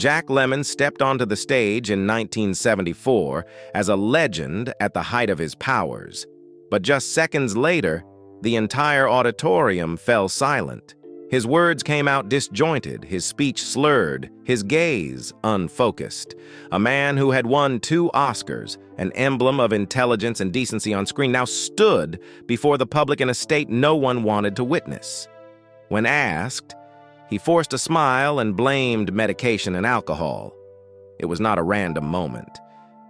Jack Lemmon stepped onto the stage in 1974 as a legend at the height of his powers. But just seconds later, the entire auditorium fell silent. His words came out disjointed, his speech slurred, his gaze unfocused. A man who had won 2 Oscars, an emblem of intelligence and decency on screen, now stood before the public in a state no one wanted to witness. When asked, he forced a smile and blamed medication and alcohol. It was not a random moment.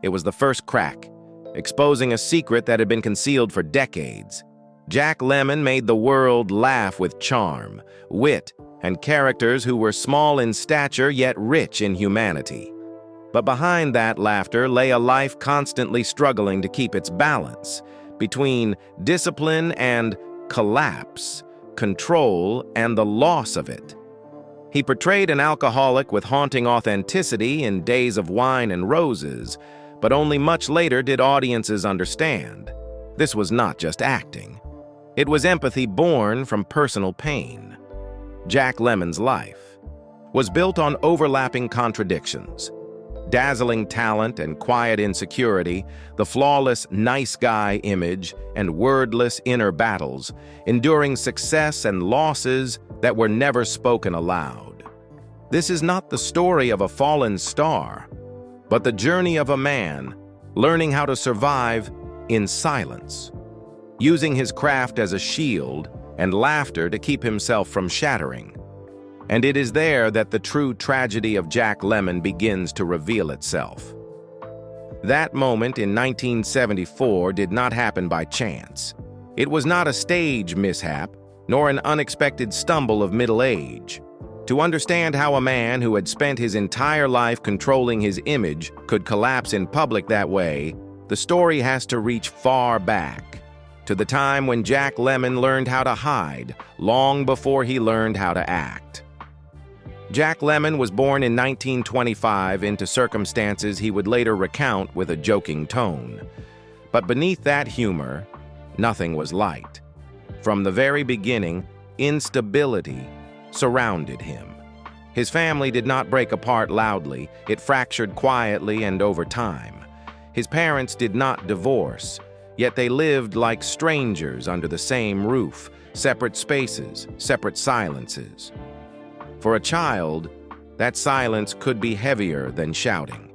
It was the first crack, exposing a secret that had been concealed for decades. Jack Lemmon made the world laugh with charm, wit, and characters who were small in stature yet rich in humanity. But behind that laughter lay a life constantly struggling to keep its balance between discipline and collapse, control and the loss of it. He portrayed an alcoholic with haunting authenticity in Days of Wine and Roses, but only much later did audiences understand. This was not just acting. It was empathy born from personal pain. Jack Lemmon's life was built on overlapping contradictions. Dazzling talent and quiet insecurity, the flawless nice guy image and wordless inner battles, enduring success and losses that were never spoken aloud. This is not the story of a fallen star, but the journey of a man learning how to survive in silence, using his craft as a shield and laughter to keep himself from shattering. And it is there that the true tragedy of Jack Lemmon begins to reveal itself. That moment in 1974 did not happen by chance. It was not a stage mishap, nor an unexpected stumble of middle age. To understand how a man who had spent his entire life controlling his image could collapse in public that way, the story has to reach far back, to the time when Jack Lemmon learned how to hide, long before he learned how to act. Jack Lemmon was born in 1925 into circumstances he would later recount with a joking tone. But beneath that humor, nothing was light. From the very beginning, instability surrounded him. His family did not break apart loudly, it fractured quietly and over time. His parents did not divorce, yet they lived like strangers under the same roof, separate spaces, separate silences. For a child, that silence could be heavier than shouting.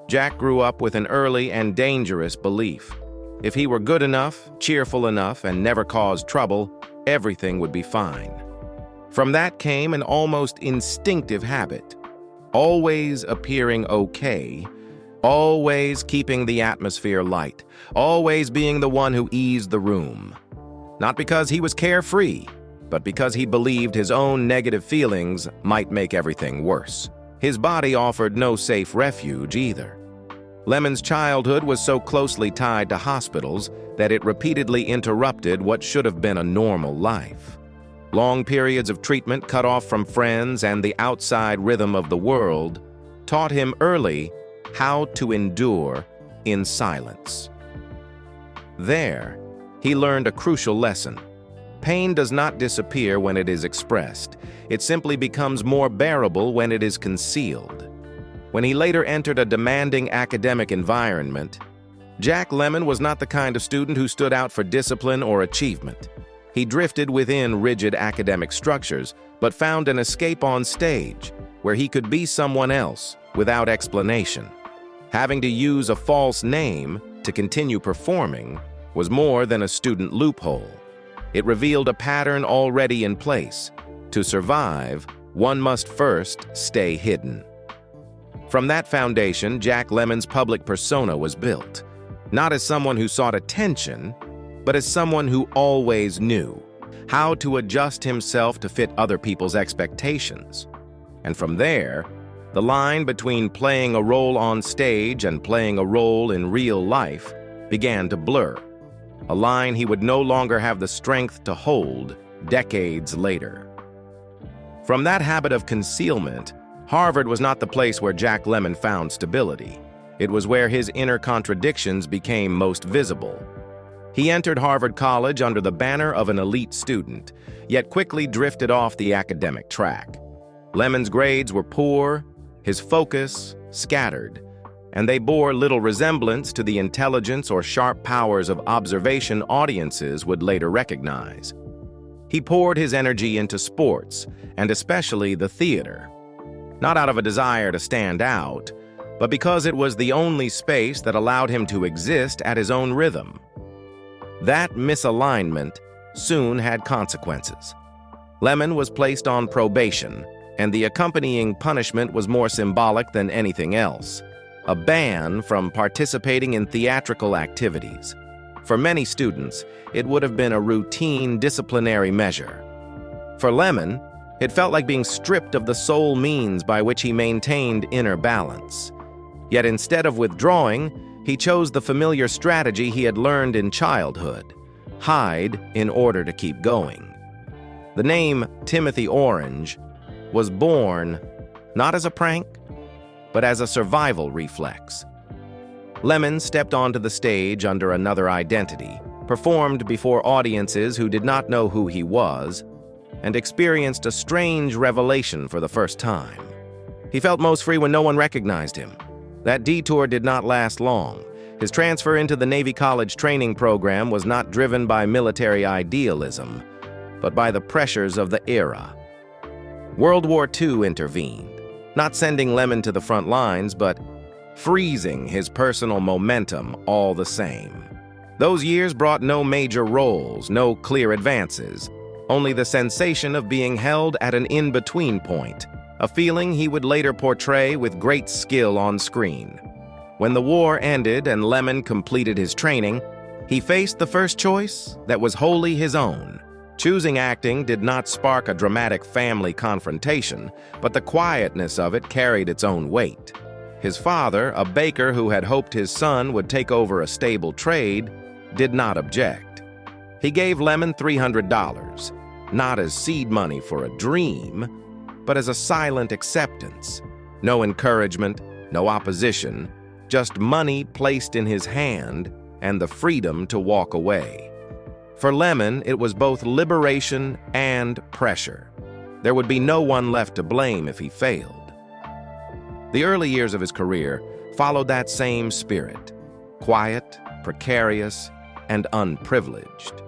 Jack grew up with an early and dangerous belief. If he were good enough, cheerful enough, and never caused trouble, everything would be fine. From that came an almost instinctive habit, always appearing okay, always keeping the atmosphere light, always being the one who eased the room. Not because he was carefree, but because he believed his own negative feelings might make everything worse. His body offered no safe refuge either. Lemmon's childhood was so closely tied to hospitals that it repeatedly interrupted what should have been a normal life. Long periods of treatment cut off from friends and the outside rhythm of the world taught him early how to endure in silence. There, he learned a crucial lesson. Pain does not disappear when it is expressed. It simply becomes more bearable when it is concealed. When he later entered a demanding academic environment, Jack Lemmon was not the kind of student who stood out for discipline or achievement. He drifted within rigid academic structures, but found an escape on stage, where he could be someone else without explanation. Having to use a false name to continue performing was more than a student loophole. It revealed a pattern already in place. To survive, one must first stay hidden. From that foundation, Jack Lemmon's public persona was built, not as someone who sought attention, but as someone who always knew how to adjust himself to fit other people's expectations. And from there, the line between playing a role on stage and playing a role in real life began to blur, a line he would no longer have the strength to hold decades later. From that habit of concealment, Harvard was not the place where Jack Lemmon found stability. It was where his inner contradictions became most visible. He entered Harvard College under the banner of an elite student, yet quickly drifted off the academic track. Lemmon's grades were poor, his focus scattered, and they bore little resemblance to the intelligence or sharp powers of observation audiences would later recognize. He poured his energy into sports, and especially the theater, not out of a desire to stand out, but because it was the only space that allowed him to exist at his own rhythm. That misalignment soon had consequences. Lemmon was placed on probation, and the accompanying punishment was more symbolic than anything else: a ban from participating in theatrical activities. For many students, it would have been a routine disciplinary measure. For Lemmon, it felt like being stripped of the sole means by which he maintained inner balance. Yet instead of withdrawing, he chose the familiar strategy he had learned in childhood: hide in order to keep going. The name Timothy Orange was born not as a prank, but as a survival reflex. Lemmon stepped onto the stage under another identity, performed before audiences who did not know who he was, and experienced a strange revelation for the first time. He felt most free when no one recognized him. That detour did not last long. His transfer into the Navy College training program was not driven by military idealism, but by the pressures of the era. World War II intervened, not sending Lemmon to the front lines, but freezing his personal momentum all the same. Those years brought no major roles, no clear advances, only the sensation of being held at an in-between point, a feeling he would later portray with great skill on screen. When the war ended and Lemmon completed his training, he faced the first choice that was wholly his own. Choosing acting did not spark a dramatic family confrontation, but the quietness of it carried its own weight. His father, a baker who had hoped his son would take over a stable trade, did not object. He gave Lemmon $300, not as seed money for a dream, but as a silent acceptance. No encouragement, no opposition, just money placed in his hand and the freedom to walk away. For Lemmon, it was both liberation and pressure. There would be no one left to blame if he failed. The early years of his career followed that same spirit: quiet, precarious, and unprivileged.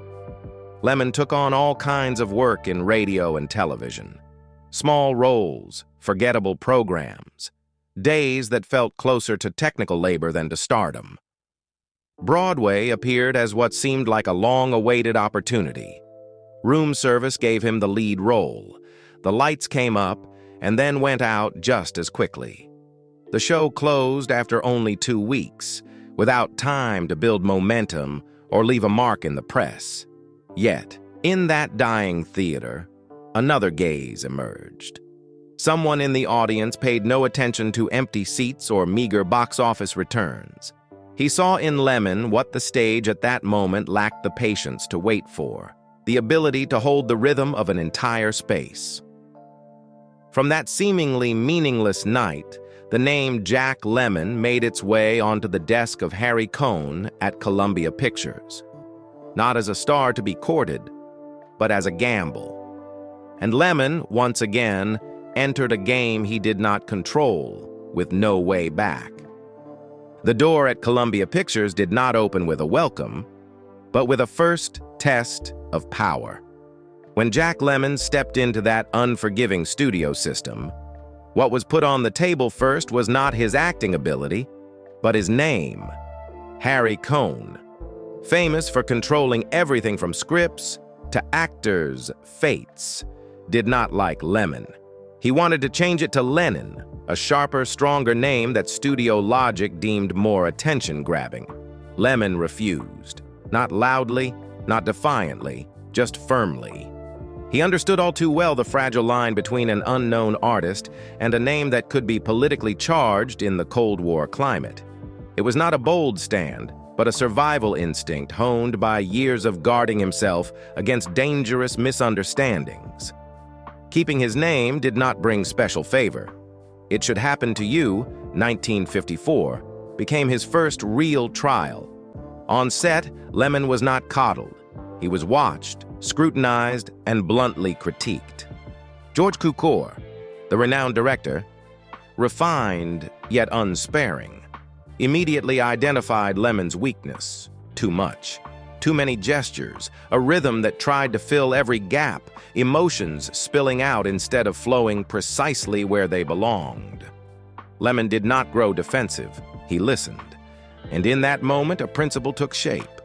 Lemmon took on all kinds of work in radio and television. Small roles, forgettable programs, days that felt closer to technical labor than to stardom. Broadway appeared as what seemed like a long-awaited opportunity. Room service gave him the lead role. The lights came up and then went out just as quickly. The show closed after only 2 weeks, without time to build momentum or leave a mark in the press. Yet, in that dying theater, another gaze emerged. Someone in the audience paid no attention to empty seats or meager box office returns. He saw in Lemmon what the stage at that moment lacked the patience to wait for: the ability to hold the rhythm of an entire space. From that seemingly meaningless night, the name Jack Lemmon made its way onto the desk of Harry Cohn at Columbia Pictures. Not as a star to be courted, but as a gamble. And Lemmon, once again, entered a game he did not control, with no way back. The door at Columbia Pictures did not open with a welcome, but with a first test of power. When Jack Lemmon stepped into that unforgiving studio system, what was put on the table first was not his acting ability, but his name: Harry Cohn. Famous for controlling everything from scripts to actors' fates, did not like Lemmon. He wanted to change it to Lennon, a sharper, stronger name that studio logic deemed more attention-grabbing. Lemmon refused, not loudly, not defiantly, just firmly. He understood all too well the fragile line between an unknown artist and a name that could be politically charged in the Cold War climate. It was not a bold stand, but a survival instinct honed by years of guarding himself against dangerous misunderstandings. Keeping his name did not bring special favor. It Should Happen to You, 1954, became his first real trial. On set, Lemmon was not coddled. He was watched, scrutinized, and bluntly critiqued. George Cukor, the renowned director, refined yet unsparing, immediately identified Lemmon's weakness: too much. Too many gestures, a rhythm that tried to fill every gap, emotions spilling out instead of flowing precisely where they belonged. Lemmon did not grow defensive, he listened. And in that moment, a principle took shape.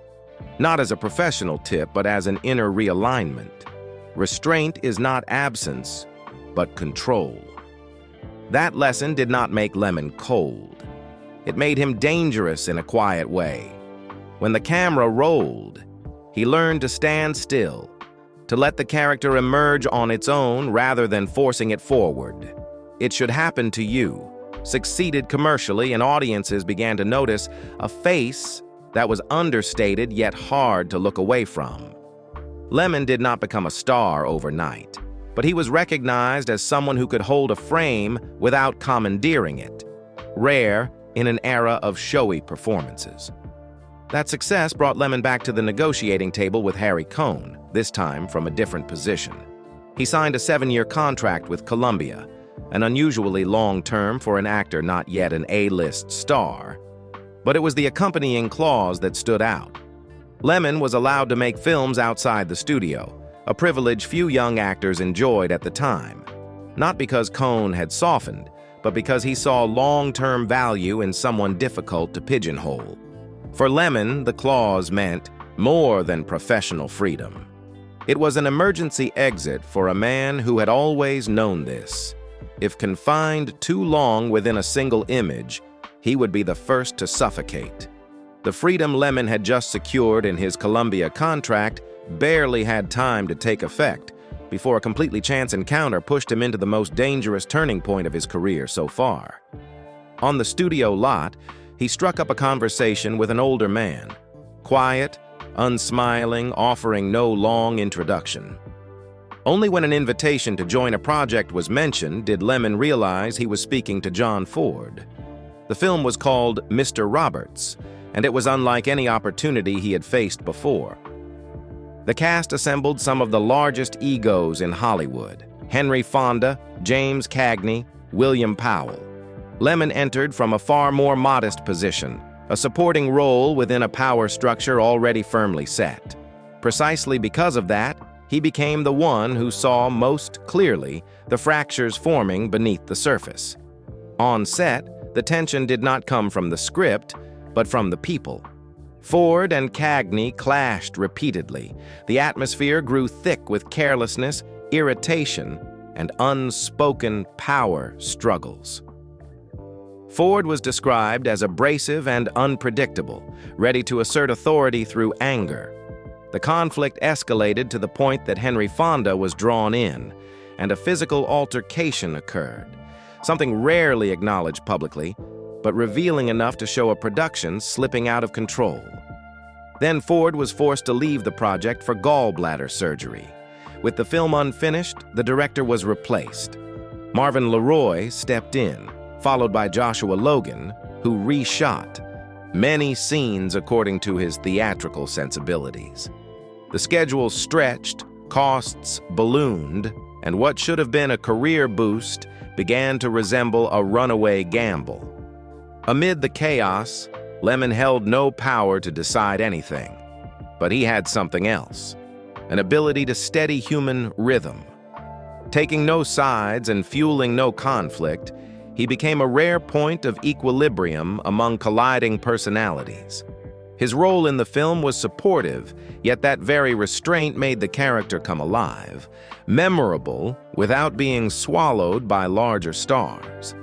Not as a professional tip, but as an inner realignment. Restraint is not absence, but control. That lesson did not make Lemmon cold. It made him dangerous in a quiet way. When the camera rolled, he learned to stand still, to let the character emerge on its own rather than forcing it forward. It should happen to you. Succeeded commercially, and audiences began to notice a face that was understated yet hard to look away from. Lemmon did not become a star overnight, but he was recognized as someone who could hold a frame without commandeering it, rare in an era of showy performances. That success brought Lemmon back to the negotiating table with Harry Cohn, this time from a different position. He signed a 7-year contract with Columbia, an unusually long term for an actor not yet an A-list star. But it was the accompanying clause that stood out. Lemmon was allowed to make films outside the studio, a privilege few young actors enjoyed at the time. Not because Cohn had softened, but because he saw long-term value in someone difficult to pigeonhole. For Lemmon, the clause meant more than professional freedom. It was an emergency exit for a man who had always known this. If confined too long within a single image, he would be the first to suffocate. The freedom Lemmon had just secured in his Columbia contract barely had time to take effect before a completely chance encounter pushed him into the most dangerous turning point of his career so far. On the studio lot, he struck up a conversation with an older man, quiet, unsmiling, offering no long introduction. Only when an invitation to join a project was mentioned did Lemmon realize he was speaking to John Ford. The film was called Mr. Roberts, and it was unlike any opportunity he had faced before. The cast assembled some of the largest egos in Hollywood: Henry Fonda, James Cagney, William Powell. Lemmon entered from a far more modest position, a supporting role within a power structure already firmly set. Precisely because of that, he became the one who saw most clearly the fractures forming beneath the surface. On set, the tension did not come from the script, but from the people. Ford and Cagney clashed repeatedly. The atmosphere grew thick with carelessness, irritation, and unspoken power struggles. Ford was described as abrasive and unpredictable, ready to assert authority through anger. The conflict escalated to the point that Henry Fonda was drawn in, and a physical altercation occurred, something rarely acknowledged publicly, but revealing enough to show a production slipping out of control. Then Ford was forced to leave the project for gallbladder surgery. With the film unfinished, the director was replaced. Marvin Leroy stepped in, followed by Joshua Logan, who reshot many scenes according to his theatrical sensibilities. The schedule stretched, costs ballooned, and what should have been a career boost began to resemble a runaway gamble. Amid the chaos, Lemmon held no power to decide anything, but he had something else: an ability to steady human rhythm. Taking no sides and fueling no conflict, he became a rare point of equilibrium among colliding personalities. His role in the film was supportive, yet that very restraint made the character come alive, memorable without being swallowed by larger stars.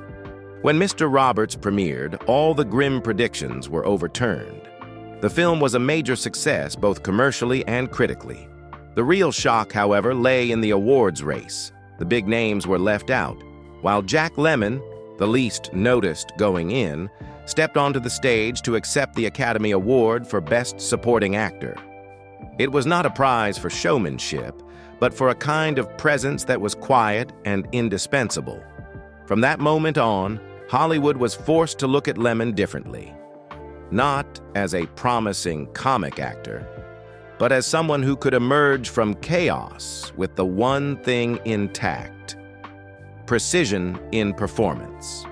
When Mr. Roberts premiered, all the grim predictions were overturned. The film was a major success both commercially and critically. The real shock, however, lay in the awards race. The big names were left out, while Jack Lemmon, the least noticed going in, stepped onto the stage to accept the Academy Award for Best Supporting Actor. It was not a prize for showmanship, but for a kind of presence that was quiet and indispensable. From that moment on, Hollywood was forced to look at Lemmon differently. Not as a promising comic actor, but as someone who could emerge from chaos with the one thing intact: precision in performance.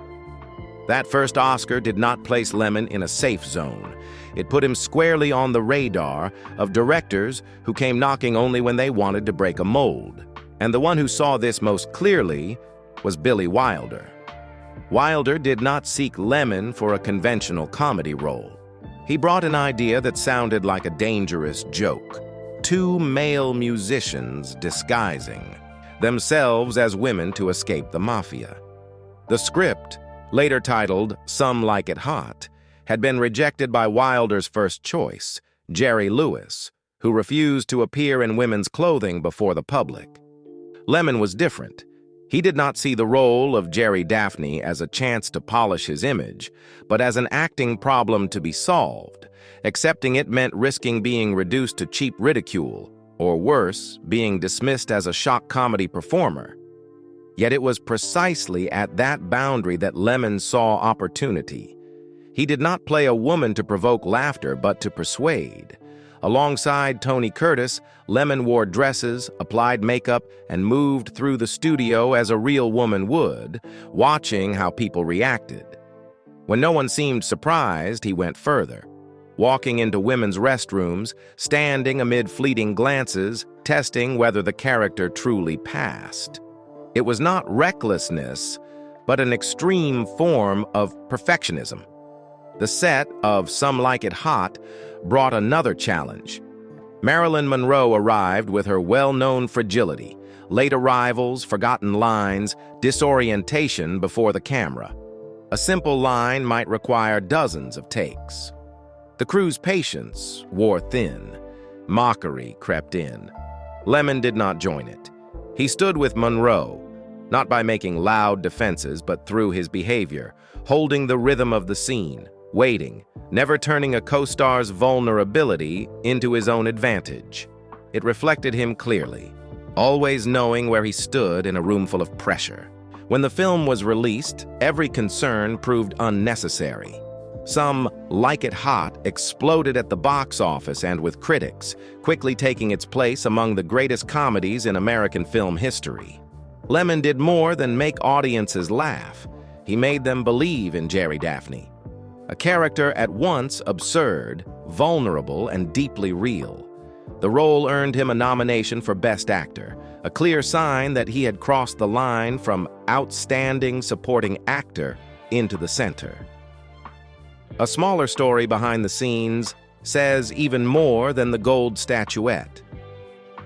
That first Oscar did not place Lemmon in a safe zone. It put him squarely on the radar of directors who came knocking only when they wanted to break a mold. And the one who saw this most clearly was Billy Wilder. Wilder did not seek Lemmon for a conventional comedy role. He brought an idea that sounded like a dangerous joke. Two male musicians disguising themselves as women to escape the mafia. The script, later titled Some Like It Hot, had been rejected by Wilder's first choice, Jerry Lewis, who refused to appear in women's clothing before the public. Lemmon was different. He did not see the role of Jerry Daphne as a chance to polish his image, but as an acting problem to be solved. Accepting it meant risking being reduced to cheap ridicule, or worse, being dismissed as a shock comedy performer. Yet it was precisely at that boundary that Lemmon saw opportunity. He did not play a woman to provoke laughter, but to persuade. Alongside Tony Curtis, Lemmon wore dresses, applied makeup, and moved through the studio as a real woman would, watching how people reacted. When no one seemed surprised, he went further, walking into women's restrooms, standing amid fleeting glances, testing whether the character truly passed. It was not recklessness, but an extreme form of perfectionism. The set of Some Like It Hot brought another challenge. Marilyn Monroe arrived with her well-known fragility, late arrivals, forgotten lines, disorientation before the camera. A simple line might require dozens of takes. The crew's patience wore thin. Mockery crept in. Lemmon did not join it. He stood with Monroe, not by making loud defenses, but through his behavior, holding the rhythm of the scene, waiting, never turning a co-star's vulnerability into his own advantage. It reflected him clearly, always knowing where he stood in a room full of pressure. When the film was released, every concern proved unnecessary. Some Like It Hot exploded at the box office and with critics, quickly taking its place among the greatest comedies in American film history. Lemmon did more than make audiences laugh. He made them believe in Jerry Daphne, a character at once absurd, vulnerable, and deeply real. The role earned him a nomination for Best Actor, a clear sign that he had crossed the line from outstanding supporting actor into the center. A smaller story behind the scenes says even more than the gold statuette.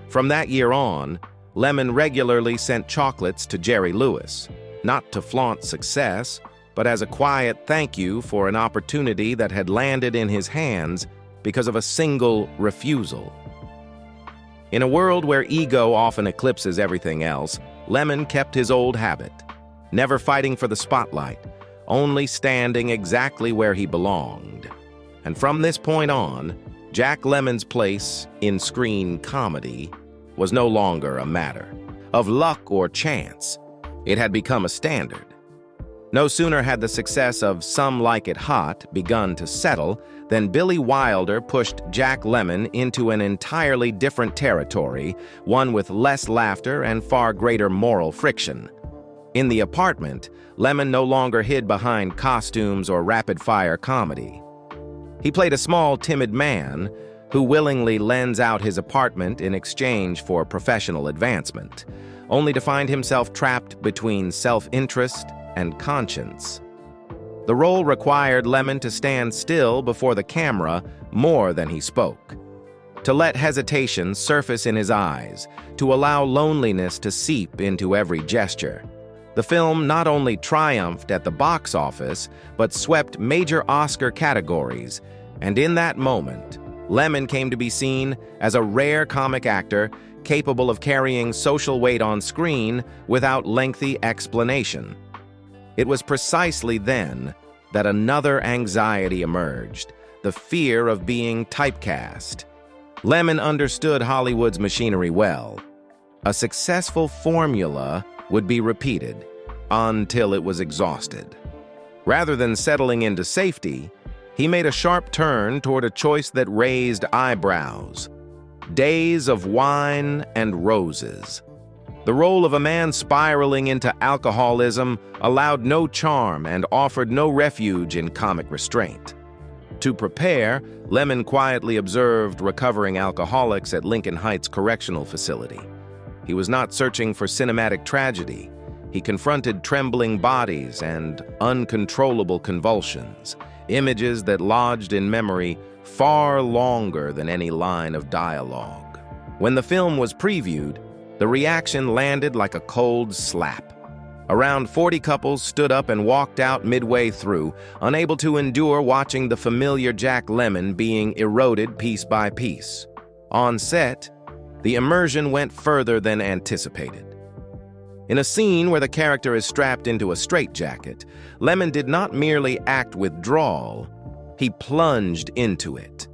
From that year on, Lemmon regularly sent chocolates to Jerry Lewis, not to flaunt success, but as a quiet thank you for an opportunity that had landed in his hands because of a single refusal. In a world where ego often eclipses everything else, Lemmon kept his old habit, never fighting for the spotlight, only standing exactly where he belonged. And from this point on, Jack Lemmon's place in screen comedy was no longer a matter of luck or chance. It had become a standard. No sooner had the success of Some Like It Hot begun to settle than Billy Wilder pushed Jack Lemmon into an entirely different territory, one with less laughter and far greater moral friction. In The Apartment, Lemmon no longer hid behind costumes or rapid-fire comedy. He played a small, timid man who willingly lends out his apartment in exchange for professional advancement, only to find himself trapped between self-interest and conscience. The role required Lemmon to stand still before the camera more than he spoke, to let hesitation surface in his eyes, to allow loneliness to seep into every gesture. The film not only triumphed at the box office, but swept major Oscar categories, and in that moment, Lemmon came to be seen as a rare comic actor capable of carrying social weight on screen without lengthy explanation. It was precisely then that another anxiety emerged, the fear of being typecast. Lemmon understood Hollywood's machinery well. A successful formula would be repeated until it was exhausted. Rather than settling into safety, he made a sharp turn toward a choice that raised eyebrows. Days of Wine and Roses. The role of a man spiraling into alcoholism allowed no charm and offered no refuge in comic restraint. To prepare, Lemmon quietly observed recovering alcoholics at Lincoln Heights Correctional Facility. He was not searching for cinematic tragedy. He confronted trembling bodies and uncontrollable convulsions, images that lodged in memory far longer than any line of dialogue. When the film was previewed, the reaction landed like a cold slap. Around 40 couples stood up and walked out midway through, unable to endure watching the familiar Jack Lemmon being eroded piece by piece. On set, the immersion went further than anticipated. In a scene where the character is strapped into a straitjacket, Lemmon did not merely act withdrawal, he plunged into it.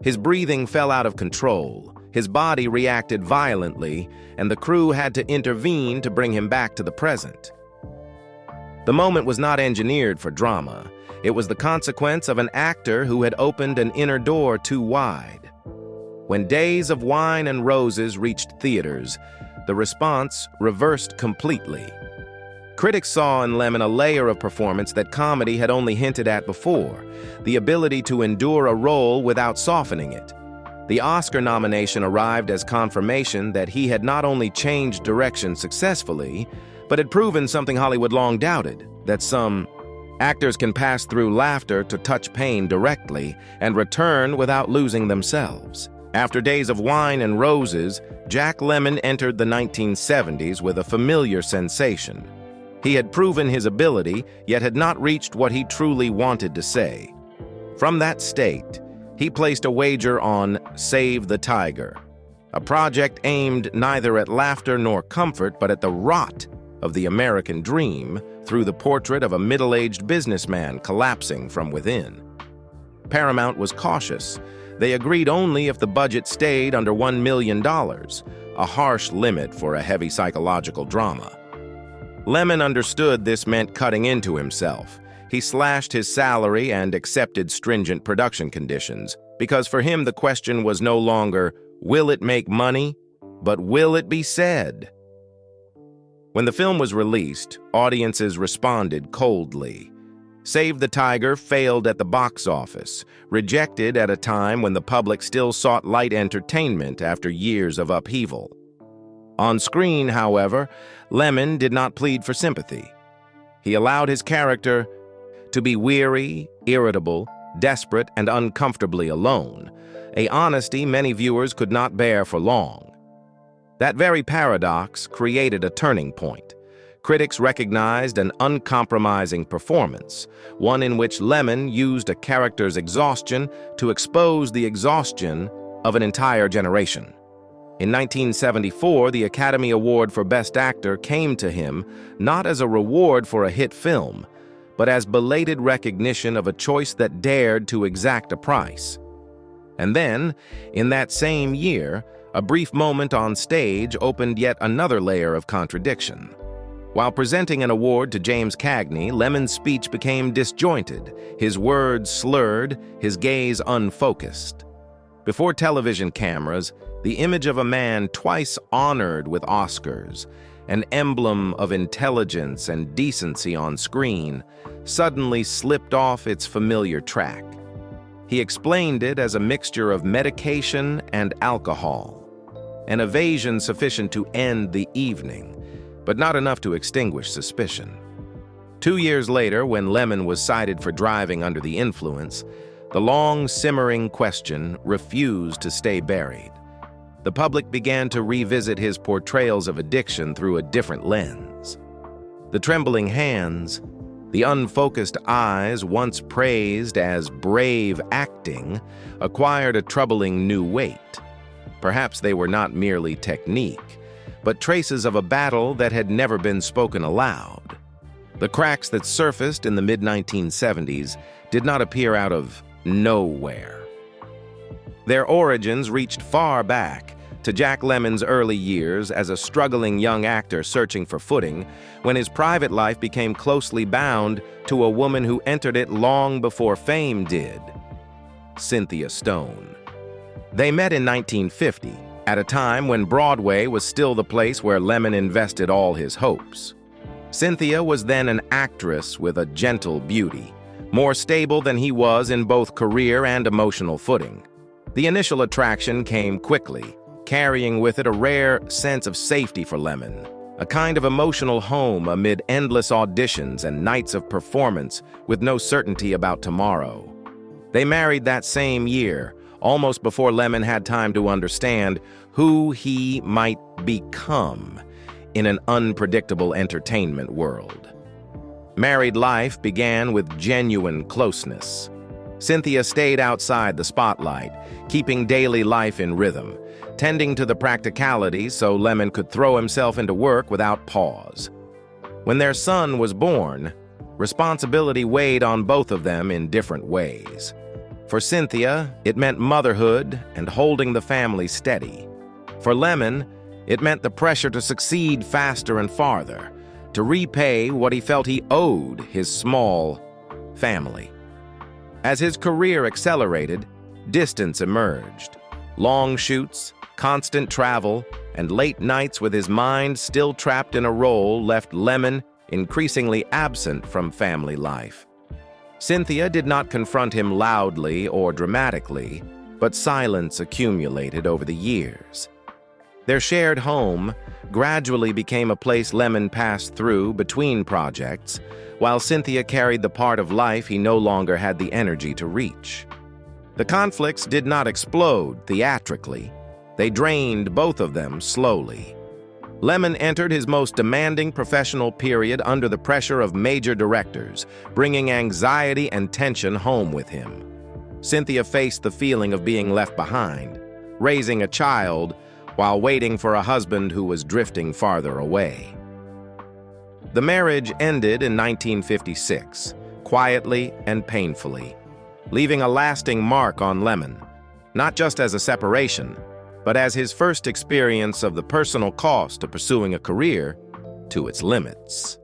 His breathing fell out of control, his body reacted violently, and the crew had to intervene to bring him back to the present. The moment was not engineered for drama. It was the consequence of an actor who had opened an inner door too wide. When Days of Wine and Roses reached theaters, the response reversed completely. Critics saw in Lemmon a layer of performance that comedy had only hinted at before, the ability to endure a role without softening it. The Oscar nomination arrived as confirmation that he had not only changed direction successfully, but had proven something Hollywood long doubted, that some actors can pass through laughter to touch pain directly and return without losing themselves. After Days of Wine and Roses, Jack Lemmon entered the 1970s with a familiar sensation. He had proven his ability, yet had not reached what he truly wanted to say. From that state, he placed a wager on Save the Tiger, a project aimed neither at laughter nor comfort, but at the rot of the American dream through the portrait of a middle-aged businessman collapsing from within. Paramount was cautious. They agreed only if the budget stayed under $1 million, a harsh limit for a heavy psychological drama. Lemmon understood this meant cutting into himself. He slashed his salary and accepted stringent production conditions, because for him the question was no longer, will it make money, but will it be said? When the film was released, audiences responded coldly. Save the Tiger failed at the box office, rejected at a time when the public still sought light entertainment after years of upheaval. On screen, however, Lemmon did not plead for sympathy. He allowed his character to be weary, irritable, desperate, and uncomfortably alone, a honesty many viewers could not bear for long. That very paradox created a turning point. Critics recognized an uncompromising performance, one in which Lemmon used a character's exhaustion to expose the exhaustion of an entire generation. In 1974, the Academy Award for Best Actor came to him not as a reward for a hit film, but as belated recognition of a choice that dared to exact a price. And then, in that same year, a brief moment on stage opened yet another layer of contradiction. While presenting an award to James Cagney, Lemmon's speech became disjointed, his words slurred, his gaze unfocused. Before television cameras, the image of a man twice honored with Oscars, an emblem of intelligence and decency on screen, suddenly slipped off its familiar track. He explained it as a mixture of medication and alcohol, an evasion sufficient to end the evening, but not enough to extinguish suspicion. 2 years later, when Lemmon was cited for driving under the influence, the long, simmering question refused to stay buried. The public began to revisit his portrayals of addiction through a different lens. The trembling hands, the unfocused eyes, once praised as brave acting, acquired a troubling new weight. Perhaps they were not merely technique, but traces of a battle that had never been spoken aloud. The cracks that surfaced in the mid-1970s did not appear out of nowhere. Their origins reached far back to Jack Lemmon's early years as a struggling young actor searching for footing, when his private life became closely bound to a woman who entered it long before fame did, Cynthia Stone. They met in 1950, at a time when Broadway was still the place where Lemmon invested all his hopes. Cynthia was then an actress with a gentle beauty, more stable than he was in both career and emotional footing. The initial attraction came quickly, carrying with it a rare sense of safety for Lemmon, a kind of emotional home amid endless auditions and nights of performance with no certainty about tomorrow. They married that same year, almost before Lemmon had time to understand who he might become in an unpredictable entertainment world. Married life began with genuine closeness. Cynthia stayed outside the spotlight, keeping daily life in rhythm, tending to the practicalities so Lemmon could throw himself into work without pause. When their son was born, responsibility weighed on both of them in different ways. For Cynthia, it meant motherhood and holding the family steady. For Lemmon, it meant the pressure to succeed faster and farther, to repay what he felt he owed his small family. As his career accelerated, distance emerged. Long shoots, constant travel, and late nights with his mind still trapped in a role left Lemmon increasingly absent from family life. Cynthia did not confront him loudly or dramatically, but silence accumulated over the years. Their shared home gradually became a place Lemmon passed through between projects, while Cynthia carried the part of life he no longer had the energy to reach. The conflicts did not explode theatrically. They drained both of them slowly. Lemmon entered his most demanding professional period under the pressure of major directors, bringing anxiety and tension home with him. Cynthia faced the feeling of being left behind, raising a child while waiting for a husband who was drifting farther away. The marriage ended in 1956, quietly and painfully, leaving a lasting mark on Lemmon, not just as a separation, but as his first experience of the personal cost of pursuing a career to its limits.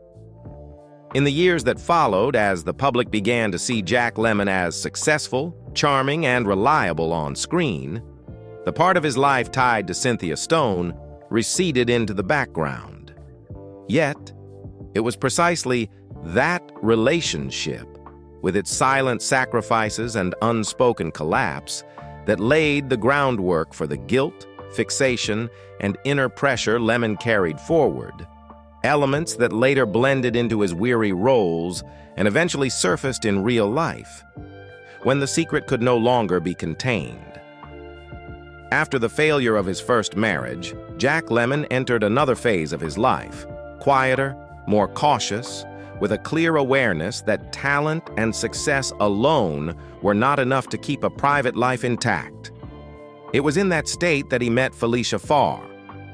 In the years that followed, as the public began to see Jack Lemmon as successful, charming, and reliable on screen, the part of his life tied to Cynthia Stone receded into the background. Yet, it was precisely that relationship, with its silent sacrifices and unspoken collapse, that laid the groundwork for the guilt, fixation, and inner pressure Lemmon carried forward, elements that later blended into his weary roles and eventually surfaced in real life, when the secret could no longer be contained. After the failure of his first marriage, Jack Lemmon entered another phase of his life, quieter, more cautious, with a clear awareness that talent and success alone were not enough to keep a private life intact. It was in that state that he met Felicia Farr,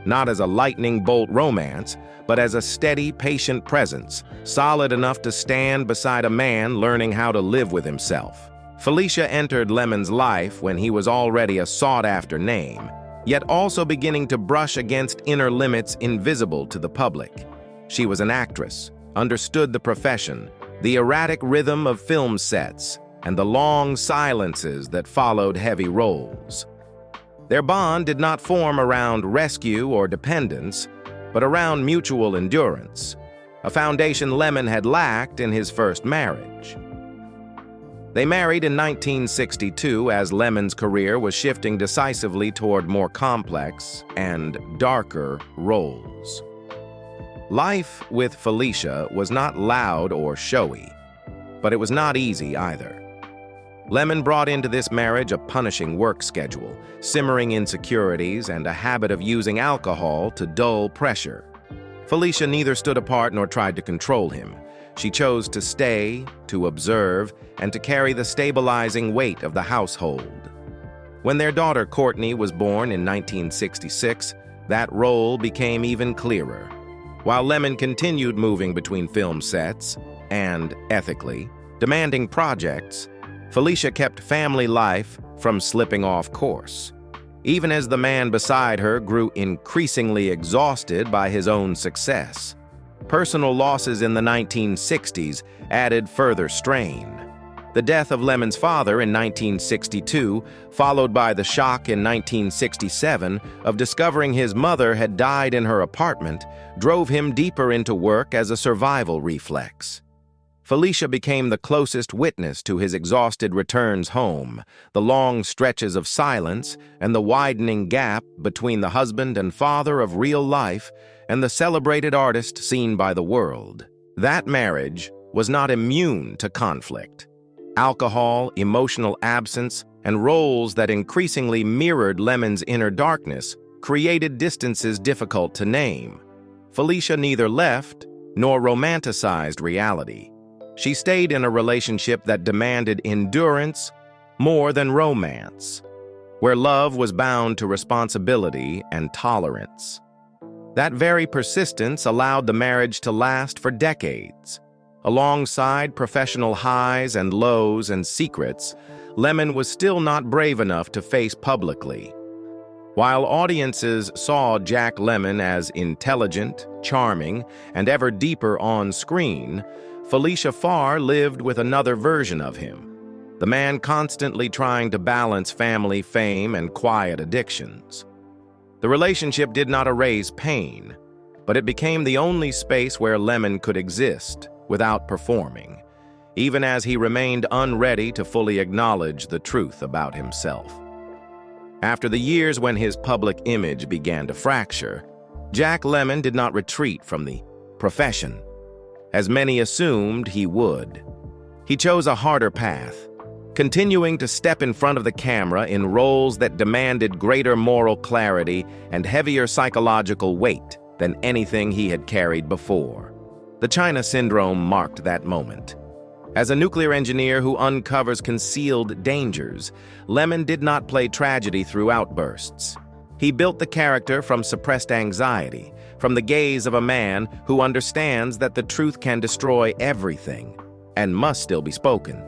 not as a lightning bolt romance, but as a steady, patient presence, solid enough to stand beside a man learning how to live with himself. Felicia entered Lemmon's life when he was already a sought-after name, yet also beginning to brush against inner limits invisible to the public. She was an actress, understood the profession, the erratic rhythm of film sets, and the long silences that followed heavy roles. Their bond did not form around rescue or dependence, but around mutual endurance, a foundation Lemmon had lacked in his first marriage. They married in 1962 as Lemmon's career was shifting decisively toward more complex and darker roles. Life with Felicia was not loud or showy, but it was not easy either. Lemmon brought into this marriage a punishing work schedule, simmering insecurities, and a habit of using alcohol to dull pressure. Felicia neither stood apart nor tried to control him. She chose to stay, to observe, and to carry the stabilizing weight of the household. When their daughter Courtney was born in 1966, that role became even clearer. While Lemmon continued moving between film sets and, ethically, demanding projects, Felicia kept family life from slipping off course, even as the man beside her grew increasingly exhausted by his own success. Personal losses in the 1960s added further strain. The death of Lemmon's father in 1962, followed by the shock in 1967 of discovering his mother had died in her apartment, drove him deeper into work as a survival reflex. Felicia became the closest witness to his exhausted returns home, the long stretches of silence and the widening gap between the husband and father of real life and the celebrated artist seen by the world. That marriage was not immune to conflict. Alcohol, emotional absence, and roles that increasingly mirrored Lemmon's inner darkness created distances difficult to name. Felicia neither left nor romanticized reality. She stayed in a relationship that demanded endurance more than romance, where love was bound to responsibility and tolerance. That very persistence allowed the marriage to last for decades. Alongside professional highs and lows and secrets, Lemmon was still not brave enough to face publicly. While audiences saw Jack Lemmon as intelligent, charming, and ever deeper on screen, Felicia Farr lived with another version of him, the man constantly trying to balance family fame and quiet addictions. The relationship did not erase pain, but it became the only space where Lemmon could exist without performing, even as he remained unready to fully acknowledge the truth about himself. After the years when his public image began to fracture, Jack Lemmon did not retreat from the profession, as many assumed he would. He chose a harder path, continuing to step in front of the camera in roles that demanded greater moral clarity and heavier psychological weight than anything he had carried before. The China Syndrome marked that moment. As a nuclear engineer who uncovers concealed dangers, Lemmon did not play tragedy through outbursts. He built the character from suppressed anxiety, from the gaze of a man who understands that the truth can destroy everything and must still be spoken.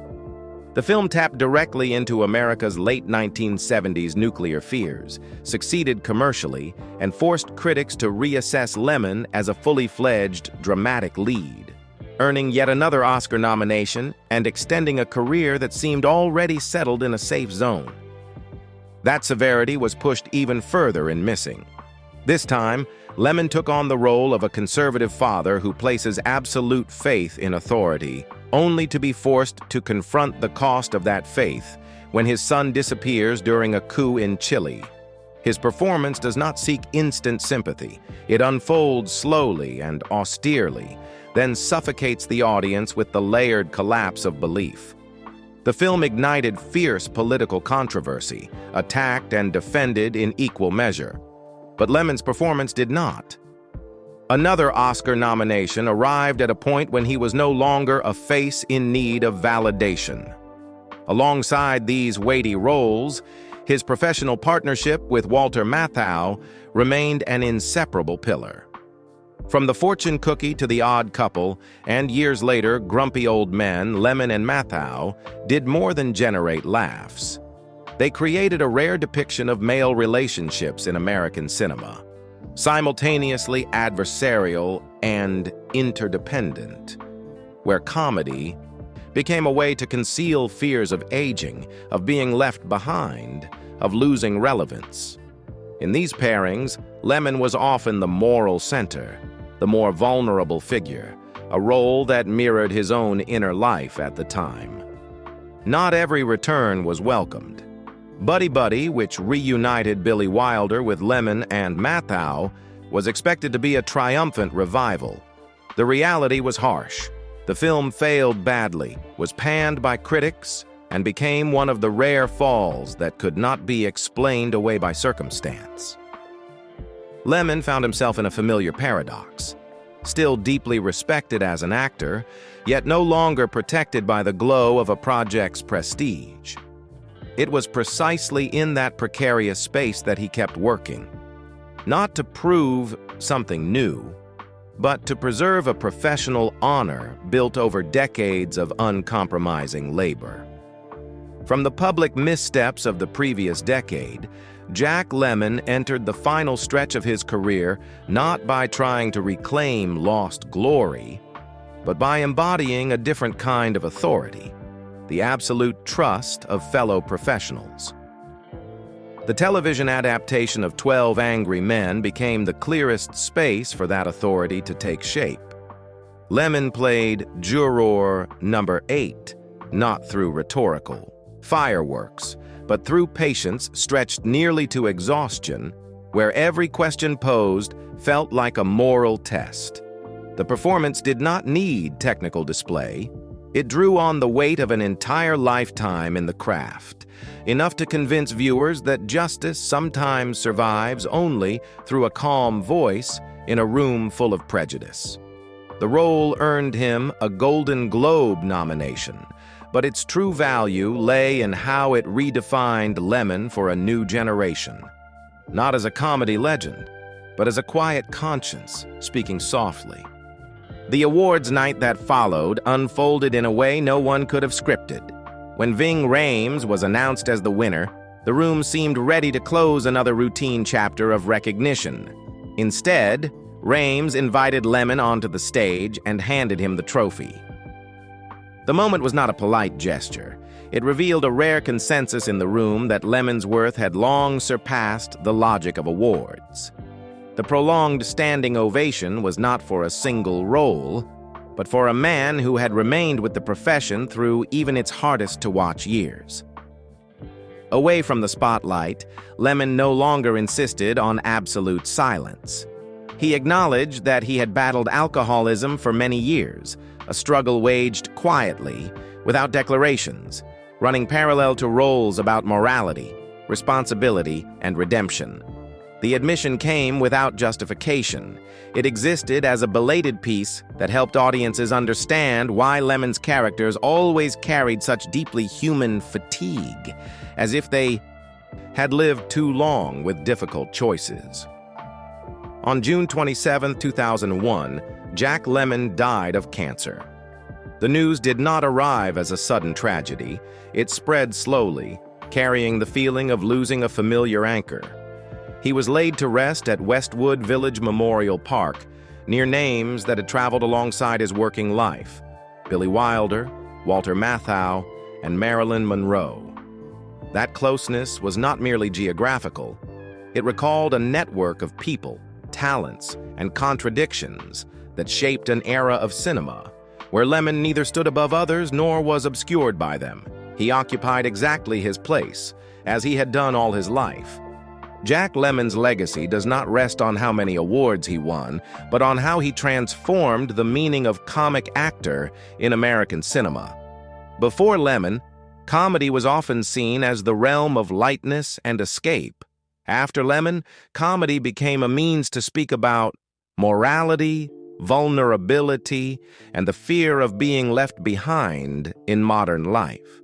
The film tapped directly into America's late 1970s nuclear fears, succeeded commercially, and forced critics to reassess Lemmon as a fully-fledged, dramatic lead, earning yet another Oscar nomination and extending a career that seemed already settled in a safe zone. That severity was pushed even further in Missing. This time, Lemmon took on the role of a conservative father who places absolute faith in authority, only to be forced to confront the cost of that faith when his son disappears during a coup in Chile. His performance does not seek instant sympathy. It unfolds slowly and austerely, then suffocates the audience with the layered collapse of belief. The film ignited fierce political controversy, attacked and defended in equal measure. But Lemmon's performance did not. Another Oscar nomination arrived at a point when he was no longer a face in need of validation. Alongside these weighty roles, his professional partnership with Walter Matthau remained an inseparable pillar. From The Fortune Cookie to The Odd Couple, and years later, Grumpy Old Men, Lemmon and Matthau did more than generate laughs. They created a rare depiction of male relationships in American cinema, simultaneously adversarial and interdependent, where comedy became a way to conceal fears of aging, of being left behind, of losing relevance. In these pairings, Lemmon was often the moral center, the more vulnerable figure, a role that mirrored his own inner life at the time. Not every return was welcomed. Buddy Buddy, which reunited Billy Wilder with Lemmon and Matthau, was expected to be a triumphant revival. The reality was harsh. The film failed badly, was panned by critics, and became one of the rare falls that could not be explained away by circumstance. Lemmon found himself in a familiar paradox. Still deeply respected as an actor, yet no longer protected by the glow of a project's prestige. It was precisely in that precarious space that he kept working, not to prove something new, but to preserve a professional honor built over decades of uncompromising labor. From the public missteps of the previous decade, Jack Lemmon entered the final stretch of his career not by trying to reclaim lost glory, but by embodying a different kind of authority. the absolute trust of fellow professionals. The television adaptation of 12 Angry Men became the clearest space for that authority to take shape. Lemmon played juror number 8, not through rhetorical fireworks, but through patience stretched nearly to exhaustion, where every question posed felt like a moral test. The performance did not need technical display. It drew on the weight of an entire lifetime in the craft, enough to convince viewers that justice sometimes survives only through a calm voice in a room full of prejudice. The role earned him a Golden Globe nomination, but its true value lay in how it redefined Lemmon for a new generation. Not as a comedy legend, but as a quiet conscience, speaking softly. The awards night that followed unfolded in a way no one could have scripted. When Ving Rhames was announced as the winner, the room seemed ready to close another routine chapter of recognition. Instead, Rhames invited Lemmon onto the stage and handed him the trophy. The moment was not a polite gesture. It revealed a rare consensus in the room that Lemmon's worth had long surpassed the logic of awards. The prolonged standing ovation was not for a single role, but for a man who had remained with the profession through even its hardest-to-watch years. Away from the spotlight, Lemmon no longer insisted on absolute silence. He acknowledged that he had battled alcoholism for many years, a struggle waged quietly, without declarations, running parallel to roles about morality, responsibility, and redemption. The admission came without justification. It existed as a belated piece that helped audiences understand why Lemmon's characters always carried such deeply human fatigue, as if they had lived too long with difficult choices. On June 27, 2001, Jack Lemmon died of cancer. The news did not arrive as a sudden tragedy. It spread slowly, carrying the feeling of losing a familiar anchor. He was laid to rest at Westwood Village Memorial Park, near names that had traveled alongside his working life: Billy Wilder, Walter Matthau, and Marilyn Monroe. That closeness was not merely geographical. It recalled a network of people, talents, and contradictions that shaped an era of cinema, where Lemmon neither stood above others nor was obscured by them. He occupied exactly his place, as he had done all his life. Jack Lemmon's legacy does not rest on how many awards he won, but on how he transformed the meaning of comic actor in American cinema. Before Lemmon, comedy was often seen as the realm of lightness and escape. After Lemmon, comedy became a means to speak about morality, vulnerability, and the fear of being left behind in modern life.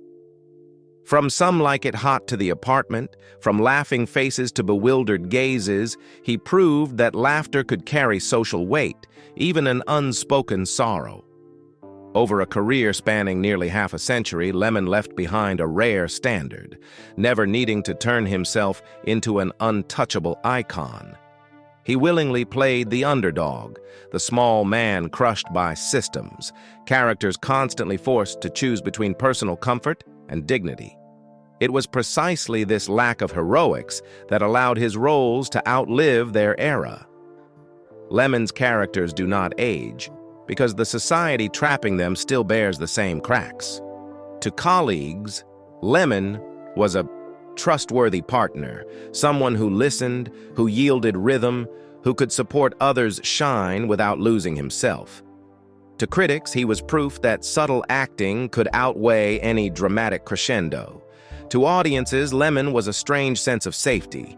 From Some Like It Hot to The Apartment, from laughing faces to bewildered gazes, he proved that laughter could carry social weight, even an unspoken sorrow. Over a career spanning nearly half a century, Lemmon left behind a rare standard, never needing to turn himself into an untouchable icon. He willingly played the underdog, the small man crushed by systems, characters constantly forced to choose between personal comfort and dignity. It was precisely this lack of heroics that allowed his roles to outlive their era. Lemmon's characters do not age, because the society trapping them still bears the same cracks. To colleagues, Lemmon was a trustworthy partner, someone who listened, who yielded rhythm, who could support others shine without losing himself. To critics, he was proof that subtle acting could outweigh any dramatic crescendo. To audiences, Lemmon was a strange sense of safety.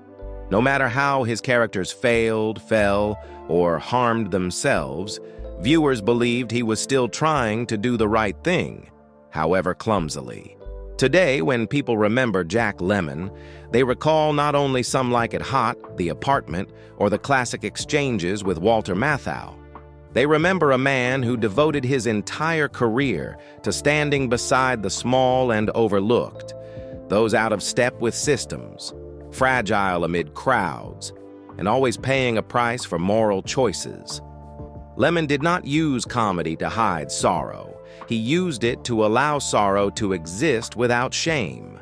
No matter how his characters failed, fell, or harmed themselves, viewers believed he was still trying to do the right thing, however clumsily. Today, when people remember Jack Lemmon, they recall not only Some Like It Hot, The Apartment, or the classic exchanges with Walter Matthau. They remember a man who devoted his entire career to standing beside the small and overlooked, those out of step with systems, fragile amid crowds, and always paying a price for moral choices. Lemmon did not use comedy to hide sorrow. He used it to allow sorrow to exist without shame.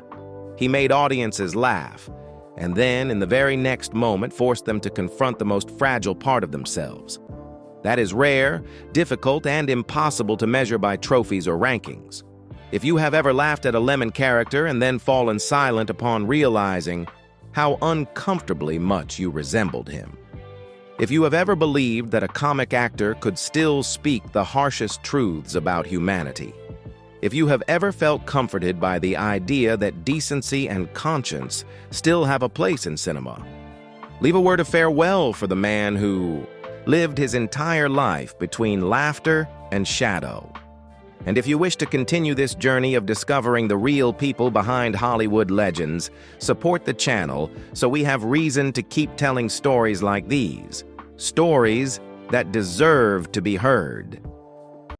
He made audiences laugh, and then, in the very next moment, forced them to confront the most fragile part of themselves. That is rare, difficult, and impossible to measure by trophies or rankings. If you have ever laughed at a Lemmon character and then fallen silent upon realizing how uncomfortably much you resembled him. If you have ever believed that a comic actor could still speak the harshest truths about humanity. If you have ever felt comforted by the idea that decency and conscience still have a place in cinema. Leave a word of farewell for the man who lived his entire life between laughter and shadow. And if you wish to continue this journey of discovering the real people behind Hollywood legends, support the channel so we have reason to keep telling stories like these. Stories that deserve to be heard.